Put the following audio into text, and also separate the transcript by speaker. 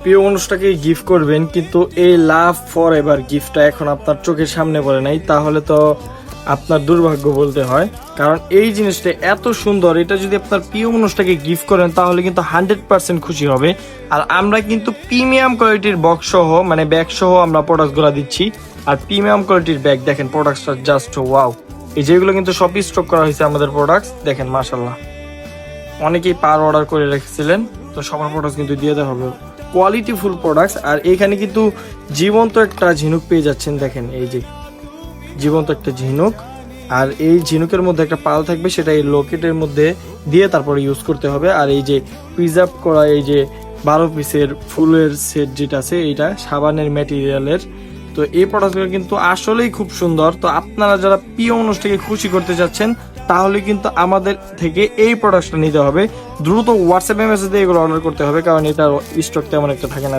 Speaker 1: প্রিয় মানুষটাকে গিফট করবেন, কিন্তু এই লাভ ফর এভার গিফটটা এখন আপনার চোখের সামনে পড়ে নাই, তাহলে তো আপনার দুর্ভাগ্য বলতে হয়। কারণ এই জিনিসটা এত সুন্দর, এটা যদি আপনার প্রিয় মানুষটাকে গিফট করেন তাহলে কিন্তু 100% খুশি হবে। আর আমরা কিন্তু প্রিমিয়াম কোয়ালিটির বক্স সহ মানে ব্যাগ সহ আমরা প্রোডাক্টগুলো দিচ্ছি। আর প্রিমিয়াম কোয়ালিটির ব্যাগ দেখেন, প্রোডাক্টটা জাস্ট ওয়াও। এই যেগুলো কিন্তু সবই স্টক করা হয়েছে আমাদের প্রোডাক্ট, দেখেন মাশাল্লাহ। অনেকেই পার অর্ডার করে রেখেছিলেন, তো সবার প্রোডাক্ট কিন্তু দিয়ে দেওয়া হবে, কোয়ালিটি ফুল প্রোডাক্টস। আর এখানে কিন্তু জীবন্ত একটা ঝিনুক পেয়ে যাচ্ছেন, দেখেন এই যে জীবন্ত একটা ঝিনুক। আর এই ঝিনুকের মধ্যে একটা পাল থাকবে, সেটা এই লকেটের মধ্যে দিয়ে তারপরে ইউজ করতে হবে। আর এই যে প্রিজার্ভ করা এই যে 12 পিসের ফুলের সেট যেটা আছে, এইটা সাবানের ম্যাটেরিয়ালের। তো এই প্রোডাক্টগুলো কিন্তু আসলেই খুব সুন্দর। তো আপনারা যারা প্রিয় মানুষটাকে খুশি করতে চাচ্ছেন তাহলে কিন্তু আমাদের থেকে এই প্রোডাক্টটা নিতে হবে। দ্রুত হোয়াটসঅ্যাপে মেসেজ দিয়ে এগুলো অর্ডার করতে হবে, কারণ এটা স্টক তেমন একটা থাকে না।